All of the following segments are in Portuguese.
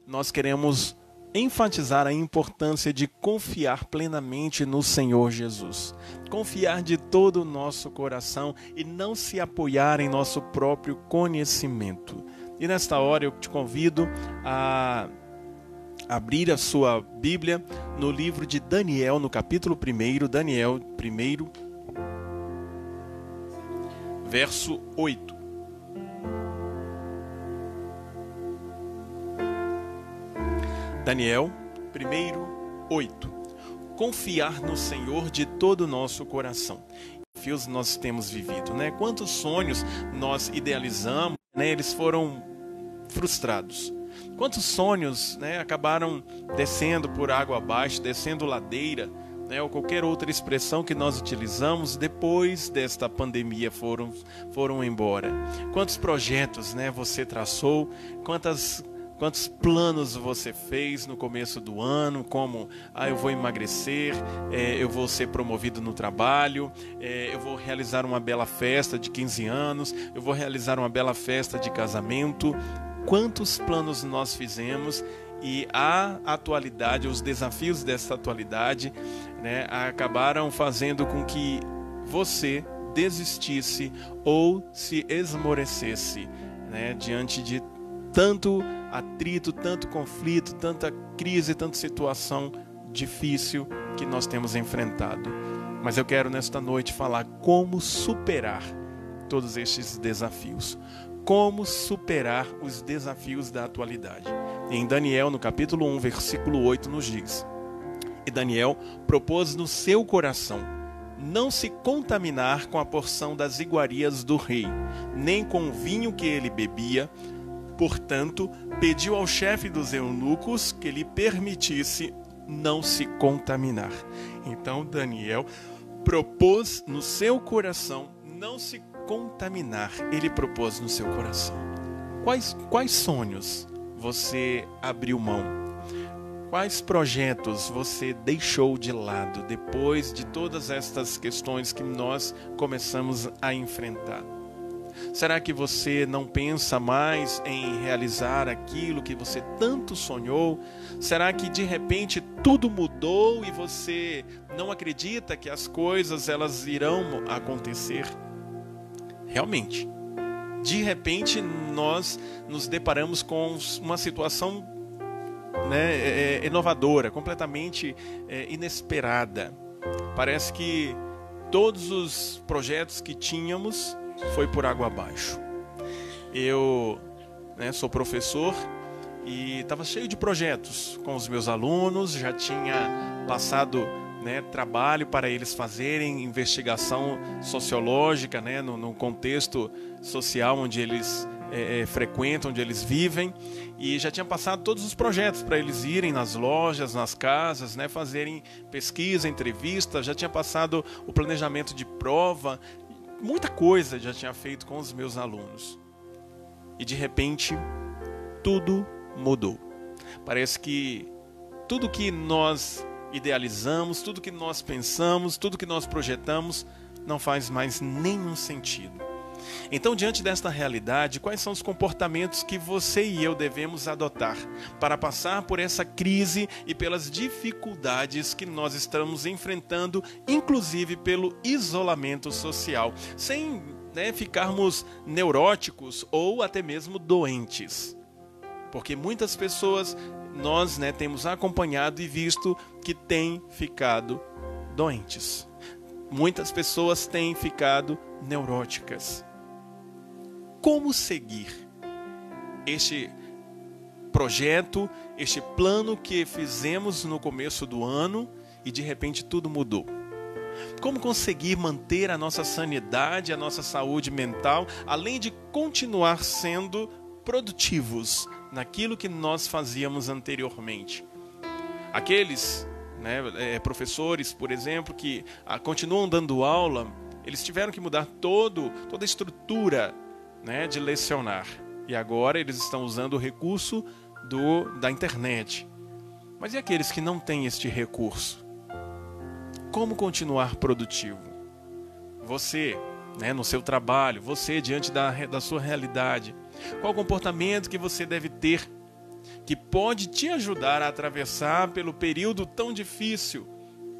nós queremos enfatizar a importância de confiar plenamente no Senhor Jesus. Confiar de todo o nosso coração e não se apoiar em nosso próprio conhecimento. E nesta hora eu te convido a abrir a sua Bíblia no livro de Daniel, no capítulo 1, Daniel 1, verso 8. Daniel 1, 8. Confiar no Senhor de todo o nosso coração. Desafios nós temos vivido, né? Quantos sonhos nós idealizamos, né? Eles foram frustrados. Quantos sonhos, né, acabaram descendo por água abaixo, descendo ladeira, né, ou qualquer outra expressão que nós utilizamos depois desta pandemia foram embora. Quantos projetos, né, você traçou, quantos planos você fez no começo do ano, como eu vou emagrecer, eu vou ser promovido no trabalho, eu vou realizar uma bela festa de 15 anos, eu vou realizar uma bela festa de casamento. Quantos planos nós fizemos e a atualidade, os desafios dessa atualidade, né, acabaram fazendo com que você desistisse ou se esmorecesse, né, diante de tanto atrito, tanto conflito, tanta crise, tanta situação difícil que nós temos enfrentado. Mas eu quero nesta noite falar como superar todos estes desafios. Como superar os desafios da atualidade. E em Daniel, no capítulo 1, versículo 8, nos diz: E Daniel propôs no seu coração não se contaminar com a porção das iguarias do rei, nem com o vinho que ele bebia. Portanto, pediu ao chefe dos eunucos que lhe permitisse não se contaminar. Então Daniel propôs no seu coração não se contaminar. Ele propôs no seu coração. Quais sonhos você abriu mão? Quais projetos você deixou de lado depois de todas estas questões que nós começamos a enfrentar? Será que você não pensa mais em realizar aquilo que você tanto sonhou? Será que de repente tudo mudou e você não acredita que as coisas elas irão acontecer? Realmente, de repente nós nos deparamos com uma situação, né, inovadora, completamente inesperada. Parece que todos os projetos que tínhamos foi por água abaixo. Eu, né, sou professor e estava cheio de projetos com os meus alunos, já tinha passado, né, trabalho para eles fazerem investigação sociológica, né, no contexto social onde eles frequentam, onde eles vivem, e já tinha passado todos os projetos para eles irem nas lojas, nas casas, né, fazerem pesquisa, entrevista, já tinha passado o planejamento de prova, muita coisa já tinha feito com os meus alunos. E de repente, tudo mudou. Parece que tudo que nós idealizamos, tudo que nós pensamos, tudo que nós projetamos, não faz mais nenhum sentido. Então, diante desta realidade, quais são os comportamentos que você e eu devemos adotar para passar por essa crise e pelas dificuldades que nós estamos enfrentando, inclusive pelo isolamento social, sem, né, ficarmos neuróticos ou até mesmo doentes? Porque muitas pessoas nós, né, temos acompanhado e visto que têm ficado doentes. Muitas pessoas têm ficado neuróticas. Como seguir este projeto, este plano que fizemos no começo do ano e de repente tudo mudou? Como conseguir manter a nossa sanidade, a nossa saúde mental, além de continuar sendo produtivos naquilo que nós fazíamos anteriormente? Aqueles, né, professores, por exemplo, que continuam dando aula, eles tiveram que mudar toda a estrutura, né, de lecionar. E agora eles estão usando o recurso da internet. Mas e aqueles que não têm este recurso? Como continuar produtivo? Você, né, no seu trabalho, você diante da sua realidade, qual o comportamento que você deve ter que pode te ajudar a atravessar pelo período tão difícil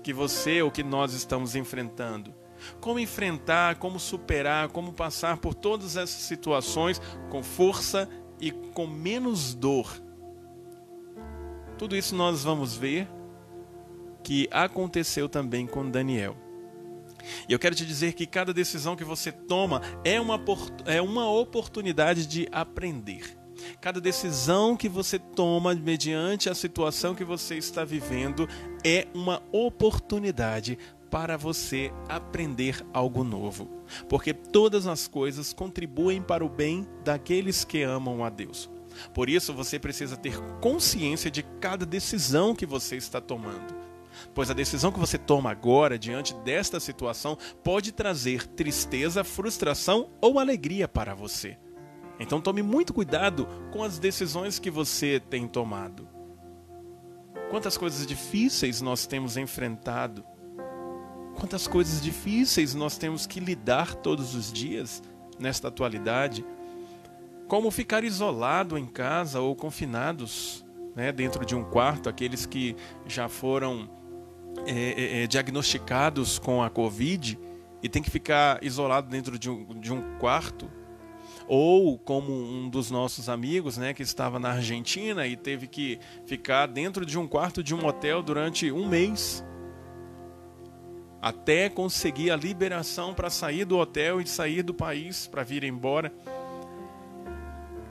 que você ou que nós estamos enfrentando. Como enfrentar, como superar, como passar por todas essas situações com força e com menos dor. Tudo isso nós vamos ver que aconteceu também com Daniel. E eu quero te dizer que cada decisão que você toma é uma oportunidade de aprender. Cada decisão que você toma mediante a situação que você está vivendo é uma oportunidade para você aprender algo novo. Porque todas as coisas contribuem para o bem daqueles que amam a Deus. Por isso você precisa ter consciência de cada decisão que você está tomando. Pois a decisão que você toma agora, diante desta situação, pode trazer tristeza, frustração ou alegria para você. Então tome muito cuidado com as decisões que você tem tomado. Quantas coisas difíceis nós temos enfrentado. Quantas coisas difíceis nós temos que lidar todos os dias nesta atualidade. Como ficar isolado em casa ou confinados, dentro de um quarto, aqueles que já foram diagnosticados com a Covid e tem que ficar isolado dentro de um quarto. Ou como um dos nossos amigos, que estava na Argentina e teve que ficar dentro de um quarto de um hotel durante um mês, até conseguir a liberação para sair do hotel e sair do país, para vir embora.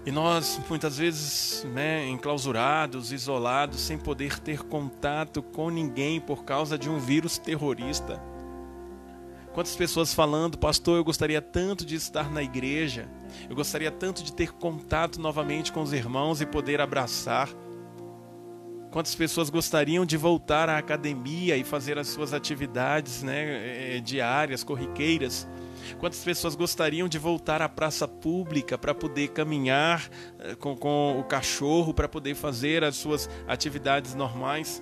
E nós, muitas vezes, enclausurados, isolados, sem poder ter contato com ninguém por causa de um vírus terrorista. Quantas pessoas falando: pastor, eu gostaria tanto de estar na igreja, eu gostaria tanto de ter contato novamente com os irmãos e poder abraçar. Quantas pessoas gostariam de voltar à academia e fazer as suas atividades diárias, corriqueiras. Quantas pessoas gostariam de voltar à praça pública para poder caminhar com o cachorro, para poder fazer as suas atividades normais.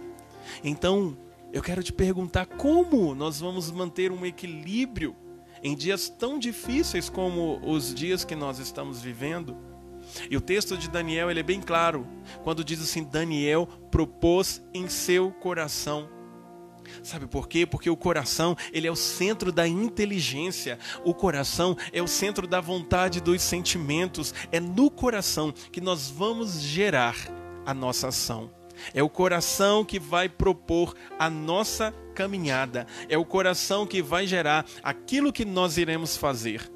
Então, eu quero te perguntar como nós vamos manter um equilíbrio em dias tão difíceis como os dias que nós estamos vivendo. E o texto de Daniel ele é bem claro, quando diz assim: Daniel propôs em seu coração. Sabe por quê? Porque o coração ele é o centro da inteligência, o coração é o centro da vontade, dos sentimentos. É no coração que nós vamos gerar a nossa ação. É o coração que vai propor a nossa caminhada. É o coração que vai gerar aquilo que nós iremos fazer.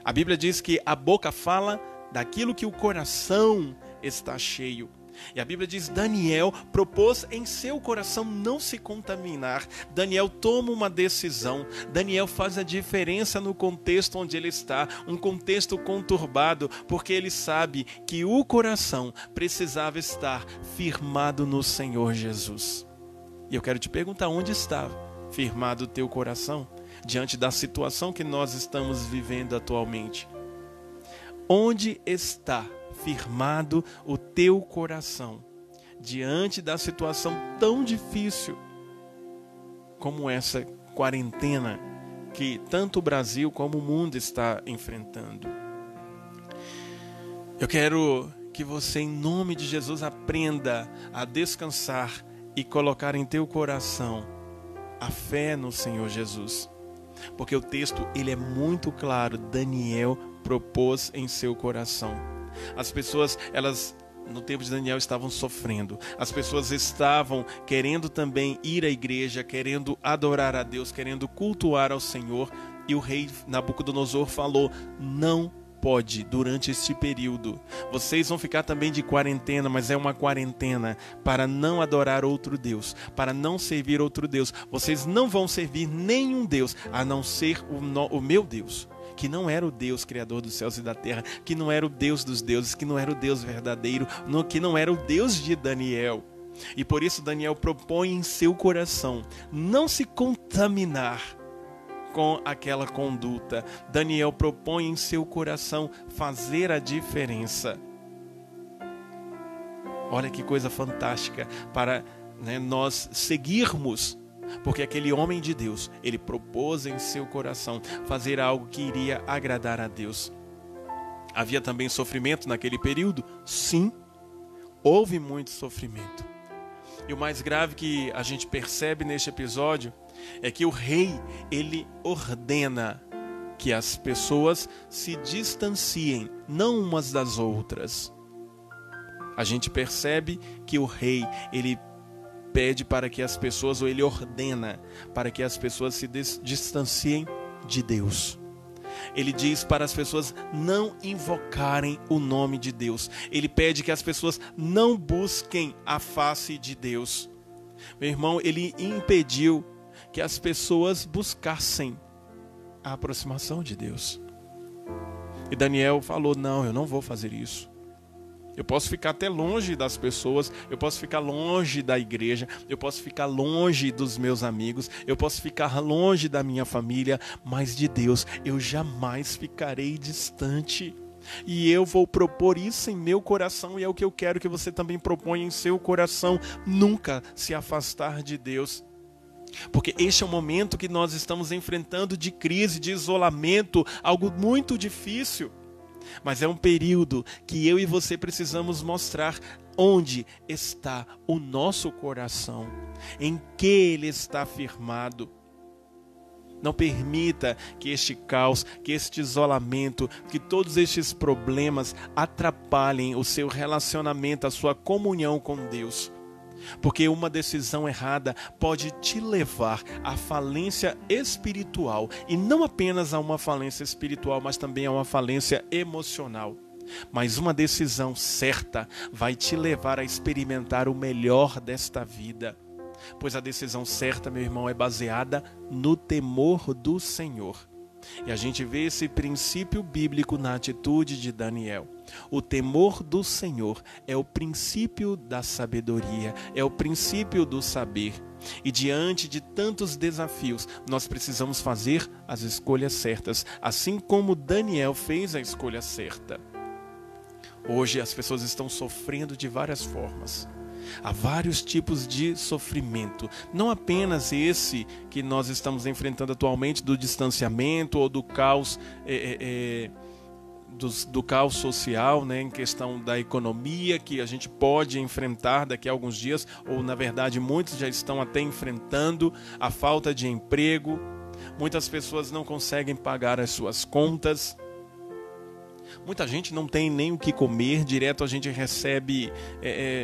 A Bíblia diz que a boca fala daquilo que o coração está cheio. E a Bíblia diz: Daniel propôs em seu coração não se contaminar. Daniel toma uma decisão. Daniel faz a diferença no contexto onde ele está, um contexto conturbado, porque ele sabe que o coração precisava estar firmado no Senhor Jesus. E eu quero te perguntar: onde está firmado o teu coração diante da situação que nós estamos vivendo atualmente? Onde está firmado o teu coração diante da situação tão difícil como essa quarentena que tanto o Brasil como o mundo está enfrentando? Eu quero que você, em nome de Jesus, aprenda a descansar e colocar em teu coração a fé no Senhor Jesus. Porque o texto ele é muito claro. Daniel propôs em seu coração. As pessoas, elas no tempo de Daniel estavam sofrendo. As pessoas estavam querendo também ir à igreja, querendo adorar a Deus, querendo cultuar ao Senhor. E o rei Nabucodonosor falou: não pode durante este período. Vocês vão ficar também de quarentena, mas é uma quarentena para não adorar outro Deus, para não servir outro Deus. Vocês não vão servir nenhum Deus a não ser o meu Deus, que não era o Deus criador dos céus e da terra, que não era o Deus dos deuses, que não era o Deus verdadeiro, que não era o Deus de Daniel. E por isso Daniel propõe em seu coração não se contaminar com aquela conduta. Daniel propõe em seu coração fazer a diferença. Olha que coisa fantástica para nós seguirmos. Porque aquele homem de Deus, ele propôs em seu coração fazer algo que iria agradar a Deus. Havia também sofrimento naquele período? Sim. houve muito sofrimento. E o mais grave que a gente percebe neste episódio é que o rei, ele ordena que as pessoas se distanciem, não umas das outras. A gente percebe que o rei, ele pede para que as pessoas, ou ele ordena para que as pessoas se distanciem de Deus. Ele diz para as pessoas não invocarem o nome de Deus. Ele pede que as pessoas não busquem a face de Deus. Meu irmão, ele impediu que as pessoas buscassem a aproximação de Deus. E Daniel falou, não, eu não vou fazer isso. Eu posso ficar até longe das pessoas, eu posso ficar longe da igreja, eu posso ficar longe dos meus amigos, eu posso ficar longe da minha família, mas de Deus eu jamais ficarei distante. E eu vou propor isso em meu coração, e é o que eu quero que você também proponha em seu coração, nunca se afastar de Deus. Porque este é o momento que nós estamos enfrentando de crise, de isolamento, algo muito difícil. Mas é um período que eu e você precisamos mostrar onde está o nosso coração, em que ele está firmado. Não permita que este caos, que este isolamento, que todos estes problemas atrapalhem o seu relacionamento, a sua comunhão com Deus. Porque uma decisão errada pode te levar à falência espiritual. E não apenas a uma falência espiritual, mas também a uma falência emocional. Mas uma decisão certa vai te levar a experimentar o melhor desta vida. Pois a decisão certa, meu irmão, é baseada no temor do Senhor. E a gente vê esse princípio bíblico na atitude de Daniel. O temor do Senhor é o princípio da sabedoria, é o princípio do saber. E diante de tantos desafios, nós precisamos fazer as escolhas certas, assim como Daniel fez a escolha certa. Hoje as pessoas estão sofrendo de várias formas. Há vários tipos de sofrimento, não apenas esse que nós estamos enfrentando atualmente do distanciamento ou do caos, do caos social, né, em questão da economia que a gente pode enfrentar daqui a alguns dias, ou na verdade muitos já estão até enfrentando a falta de emprego, muitas pessoas não conseguem pagar as suas contas. Muita gente não tem nem o que comer, direto a gente recebe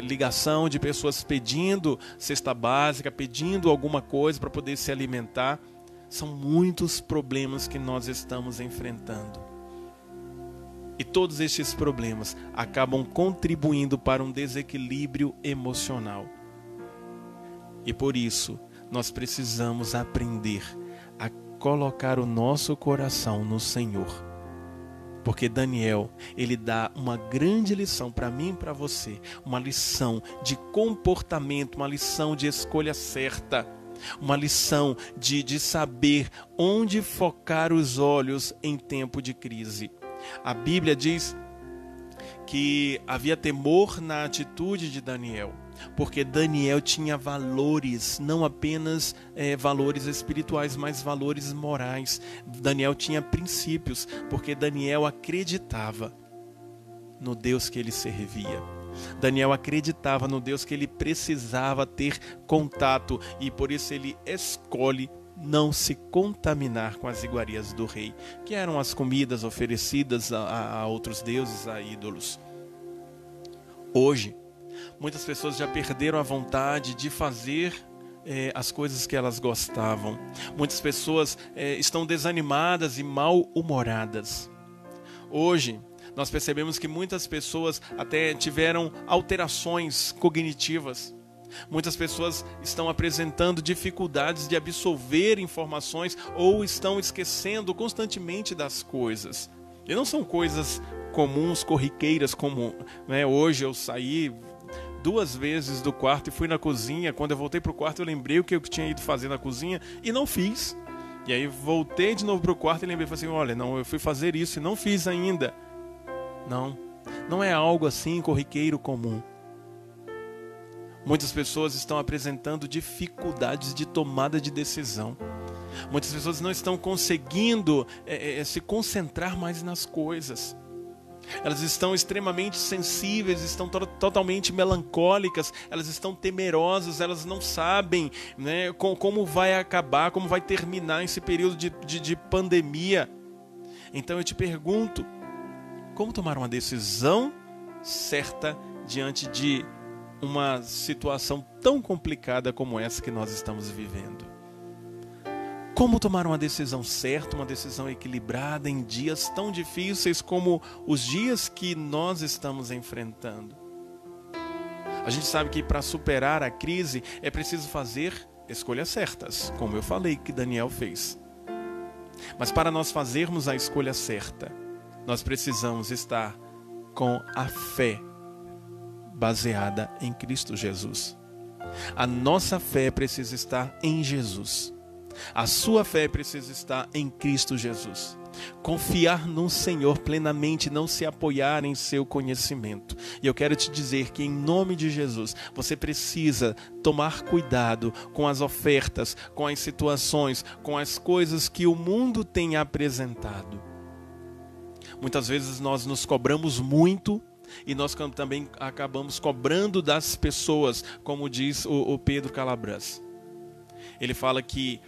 ligação de pessoas pedindo cesta básica, pedindo alguma coisa para poder se alimentar. São muitos problemas que nós estamos enfrentando. E todos estes problemas acabam contribuindo para um desequilíbrio emocional. E por isso, nós precisamos aprender a colocar o nosso coração no Senhor. Porque Daniel, ele dá uma grande lição para mim e para você, uma lição de comportamento, uma lição de escolha certa, uma lição de saber onde focar os olhos em tempo de crise. A Bíblia diz que havia temor na atitude de Daniel, porque Daniel tinha valores, não apenas valores espirituais, mas valores morais. Daniel tinha princípios, porque Daniel acreditava no Deus que ele servia. Daniel acreditava no Deus que ele precisava ter contato, e por isso ele escolhe não se contaminar com as iguarias do rei, que eram as comidas oferecidas a outros deuses, a ídolos. Hoje, muitas pessoas já perderam a vontade de fazer as coisas que elas gostavam. Muitas pessoas estão desanimadas e mal-humoradas. Hoje, nós percebemos que muitas pessoas até tiveram alterações cognitivas. Muitas pessoas estão apresentando dificuldades de absorver informações ou estão esquecendo constantemente das coisas. E não são coisas comuns, corriqueiras, como hoje eu saí 2 vezes do quarto e fui na cozinha. Quando eu voltei para o quarto eu lembrei o que eu tinha ido fazer na cozinha e não fiz. E aí voltei de novo para o quarto e lembrei, falei assim, olha, não, eu fui fazer isso e não fiz ainda. Não é algo assim corriqueiro comum. Muitas pessoas estão apresentando dificuldades de tomada de decisão. Muitas pessoas não estão conseguindo se concentrar mais nas coisas. Elas estão extremamente sensíveis, estão totalmente melancólicas, elas estão temerosas, elas não sabem, né, como vai acabar, como vai terminar esse período de pandemia. Então eu te pergunto, como tomar uma decisão certa diante de uma situação tão complicada como essa que nós estamos vivendo? Como tomar uma decisão certa, uma decisão equilibrada em dias tão difíceis como os dias que nós estamos enfrentando? A gente sabe que para superar a crise é preciso fazer escolhas certas, como eu falei que Daniel fez. Mas para nós fazermos a escolha certa, nós precisamos estar com a fé baseada em Cristo Jesus. A nossa fé precisa estar em Jesus. A sua fé precisa estar em Cristo Jesus. Confiar no Senhor plenamente, não se apoiar em seu conhecimento. E eu quero te dizer que em nome de Jesus, você precisa tomar cuidado com as ofertas, com as situações, com as coisas que o mundo tem apresentado. Muitas vezes nós nos cobramos muito e nós também acabamos cobrando das pessoas, como diz o Pedro Calabras. Ele fala que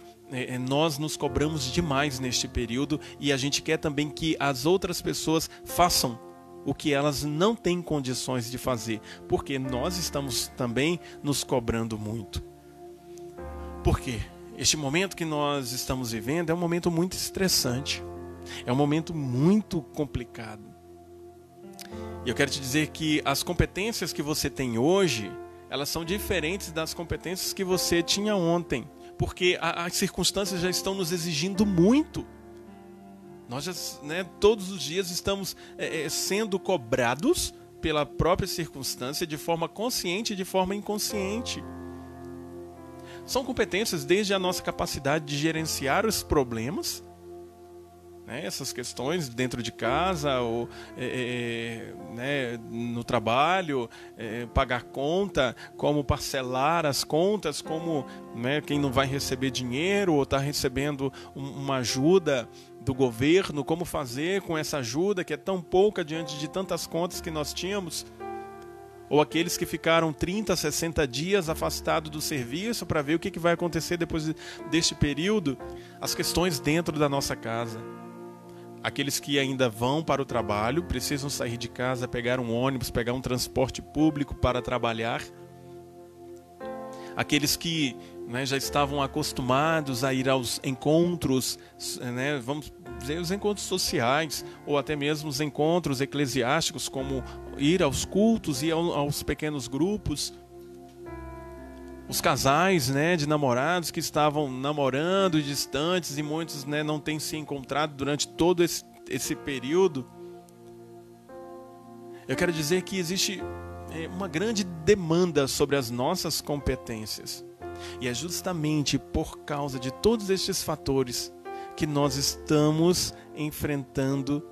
nós nos cobramos demais neste período e a gente quer também que as outras pessoas façam o que elas não têm condições de fazer, porque nós estamos também nos cobrando muito. Por quê? Este momento que nós estamos vivendo é um momento muito estressante, é um momento muito complicado. E eu quero te dizer que as competências que você tem hoje, elas são diferentes das competências que você tinha ontem. Porque as circunstâncias já estão nos exigindo muito. Nós já, todos os dias estamos sendo cobrados pela própria circunstância de forma consciente e de forma inconsciente. São competências desde a nossa capacidade de gerenciar os problemas, essas questões dentro de casa ou no trabalho, pagar conta, como parcelar as contas, como quem não vai receber dinheiro ou está recebendo uma ajuda do governo, como fazer com essa ajuda que é tão pouca diante de tantas contas que nós tínhamos, ou aqueles que ficaram 30, 60 dias afastados do serviço para ver o que vai acontecer depois deste período, as questões dentro da nossa casa. Aqueles que ainda vão para o trabalho, precisam sair de casa, pegar um ônibus, pegar um transporte público para trabalhar. Aqueles que já estavam acostumados a ir aos encontros, vamos dizer, os encontros sociais, ou até mesmo os encontros eclesiásticos, como ir aos cultos, ir aos pequenos grupos. Os casais de namorados que estavam namorando distantes e muitos não têm se encontrado durante todo esse período. Eu quero dizer que existe uma grande demanda sobre as nossas competências. E é justamente por causa de todos estes fatores que nós estamos enfrentando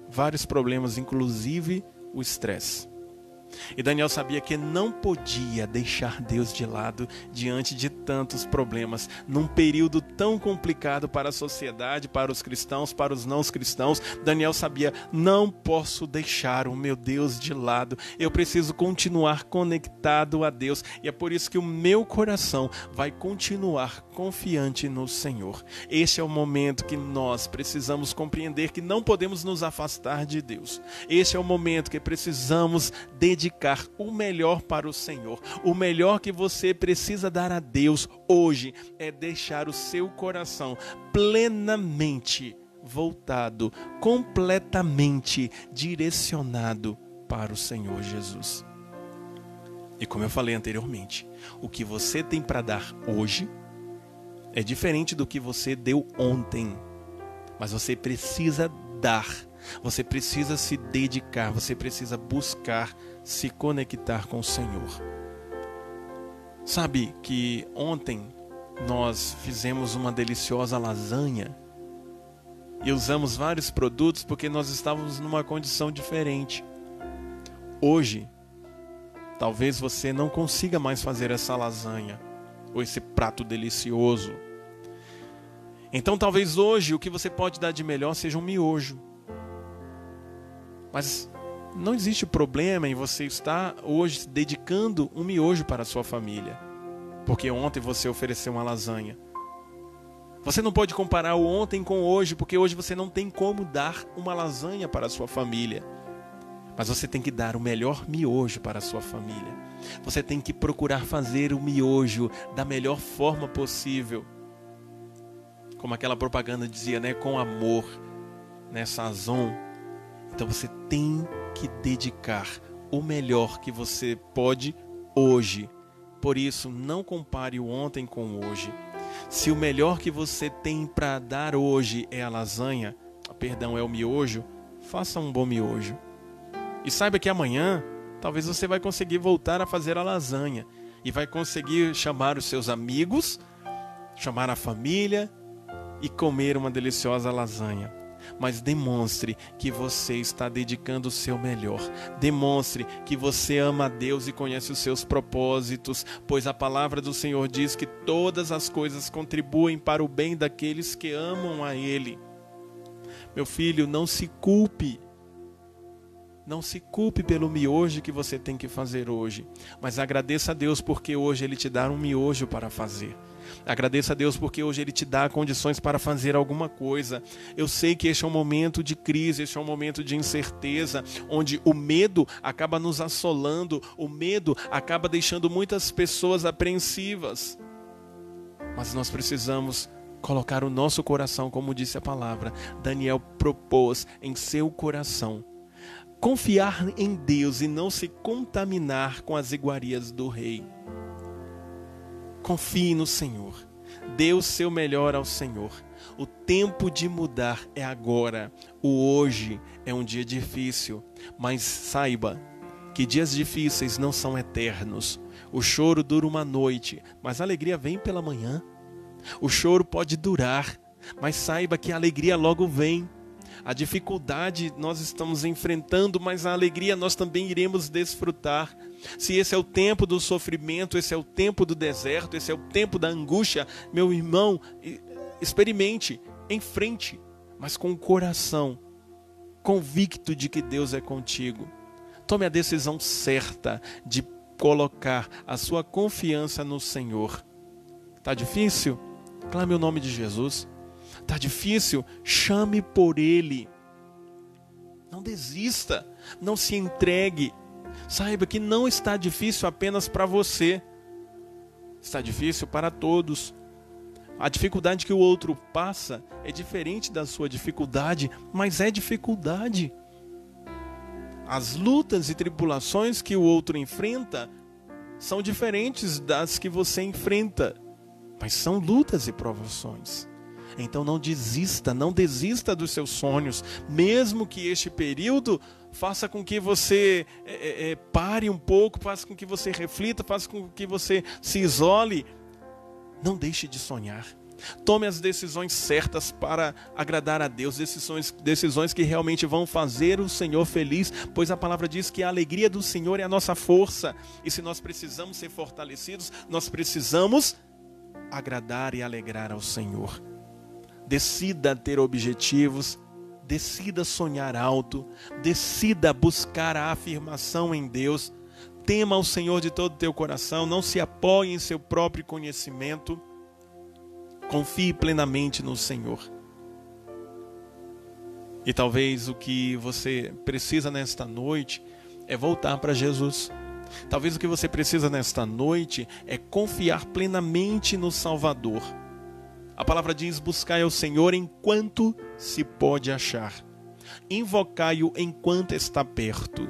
vários problemas, inclusive o estresse. E Daniel sabia que não podia deixar Deus de lado diante de tantos problemas, num período tão complicado para a sociedade, para os cristãos, para os não cristãos. Daniel sabia, não posso deixar o meu Deus de lado, eu preciso continuar conectado a Deus, e é por isso que o meu coração vai continuar confiante no Senhor. Este é o momento que nós precisamos compreender que não podemos nos afastar de Deus. Este é o momento que precisamos dedicar o melhor para o Senhor. O melhor que você precisa dar a Deus hoje é deixar o seu coração plenamente voltado, completamente direcionado para o Senhor Jesus. E como eu falei anteriormente, o que você tem para dar hoje é diferente do que você deu ontem. Mas você precisa dar, você precisa se dedicar, você precisa buscar se conectar com o Senhor. Sabe que ontem nós fizemos uma deliciosa lasanha e usamos vários produtos porque nós estávamos numa condição diferente. Hoje, talvez você não consiga mais fazer essa lasanha ou esse prato delicioso. Então talvez hoje o que você pode dar de melhor seja um miojo. Mas não existe problema em você estar hoje dedicando um miojo para a sua família, porque ontem você ofereceu uma lasanha. Você não pode comparar o ontem com hoje, porque hoje você não tem como dar uma lasanha para a sua família. Mas você tem que dar o melhor miojo para a sua família. Você tem que procurar fazer o miojo da melhor forma possível. Como aquela propaganda dizia, né? Com amor, né? Sazon. Então você tem que dedicar o melhor que você pode hoje. Por isso, não compare o ontem com o hoje. Se o melhor que você tem para dar hoje é a lasanha, é o miojo, faça um bom miojo. E saiba que amanhã, talvez você vai conseguir voltar a fazer a lasanha. E vai conseguir chamar os seus amigos, chamar a família e comer uma deliciosa lasanha. Mas demonstre que você está dedicando o seu melhor. Demonstre que você ama a Deus e conhece os seus propósitos, pois a palavra do Senhor diz que todas as coisas contribuem para o bem daqueles que amam a Ele. Meu filho, não se culpe. Não se culpe pelo miojo que você tem que fazer hoje, mas agradeça a Deus porque hoje Ele te dá um miojo para fazer. Agradeça a Deus porque hoje Ele te dá condições para fazer alguma coisa. Eu sei que este é um momento de crise, este é um momento de incerteza, onde o medo acaba nos assolando, o medo acaba deixando muitas pessoas apreensivas. Mas nós precisamos colocar o nosso coração, como disse a palavra. Daniel propôs em seu coração confiar em Deus e não se contaminar com as iguarias do rei. Confie no Senhor. Dê o seu melhor ao Senhor. O tempo de mudar é agora. O hoje é um dia difícil, mas saiba que dias difíceis não são eternos. O choro dura uma noite, mas a alegria vem pela manhã. O choro pode durar, mas saiba que a alegria logo vem. A dificuldade nós estamos enfrentando, mas a alegria nós também iremos desfrutar. Se esse é o tempo do sofrimento, esse é o tempo do deserto, esse é o tempo da angústia, meu irmão, experimente, enfrente, mas com o coração convicto de que Deus é contigo. Tome a decisão certa de colocar a sua confiança no Senhor. Está difícil? Clame o nome de Jesus. Está difícil? Chame por Ele. Não desista, não se entregue. Saiba que não está difícil apenas para você. Está difícil para todos. A dificuldade que o outro passa é diferente da sua dificuldade, mas é dificuldade. As lutas e tribulações que o outro enfrenta são diferentes das que você enfrenta, mas são lutas e provações. Então não desista dos seus sonhos, mesmo que este período faça com que você pare um pouco, faça com que você reflita, faça com que você se isole. Não deixe de sonhar. Tome as decisões certas para agradar a Deus, decisões que realmente vão fazer o Senhor feliz, pois a palavra diz que a alegria do Senhor é a nossa força. E se nós precisamos ser fortalecidos, nós precisamos agradar e alegrar ao Senhor. Decida ter objetivos, decida sonhar alto, decida buscar a afirmação em Deus. Tema ao Senhor de todo o teu coração, não se apoie em seu próprio conhecimento. Confie plenamente no Senhor. E talvez o que você precisa nesta noite é voltar para Jesus. Talvez o que você precisa nesta noite é confiar plenamente no Salvador. A palavra diz: buscai ao Senhor enquanto se pode achar. Invocai-o enquanto está perto.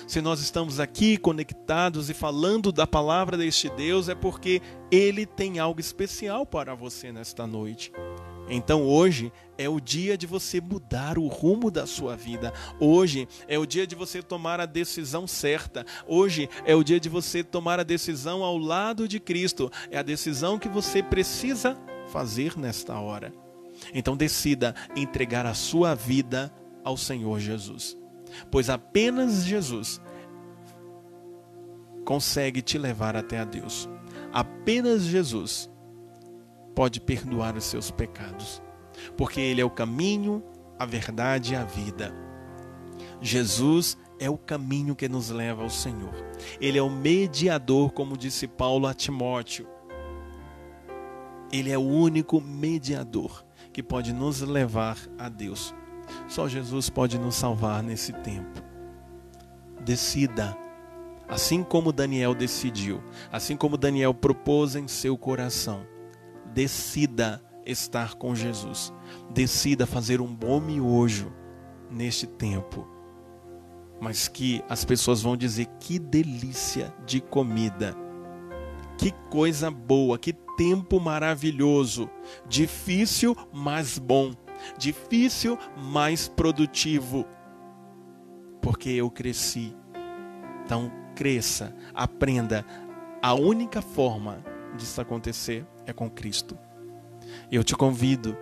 Se nós estamos aqui conectados e falando da palavra deste Deus, é porque Ele tem algo especial para você nesta noite. Então hoje é o dia de você mudar o rumo da sua vida. Hoje é o dia de você tomar a decisão certa. Hoje é o dia de você tomar a decisão ao lado de Cristo. É a decisão que você precisa fazer nesta hora. Então decida entregar a sua vida ao Senhor Jesus, pois apenas Jesus consegue te levar até a Deus. Apenas Jesus pode perdoar os seus pecados, porque Ele é o caminho, a verdade e a vida. Jesus é o caminho que nos leva ao Senhor. Ele é o mediador, como disse Paulo a Timóteo. Ele é o único mediador que pode nos levar a Deus. Só Jesus pode nos salvar nesse tempo. Decida, assim como Daniel decidiu, assim como Daniel propôs em seu coração, decida estar com Jesus. Decida fazer um bom miojo neste tempo. Mas que as pessoas vão dizer: que delícia de comida, que coisa boa, que tempo maravilhoso, difícil, mas bom, difícil, mas produtivo, porque eu cresci. Então cresça, aprenda. A única forma disso acontecer é com Cristo. Eu te convido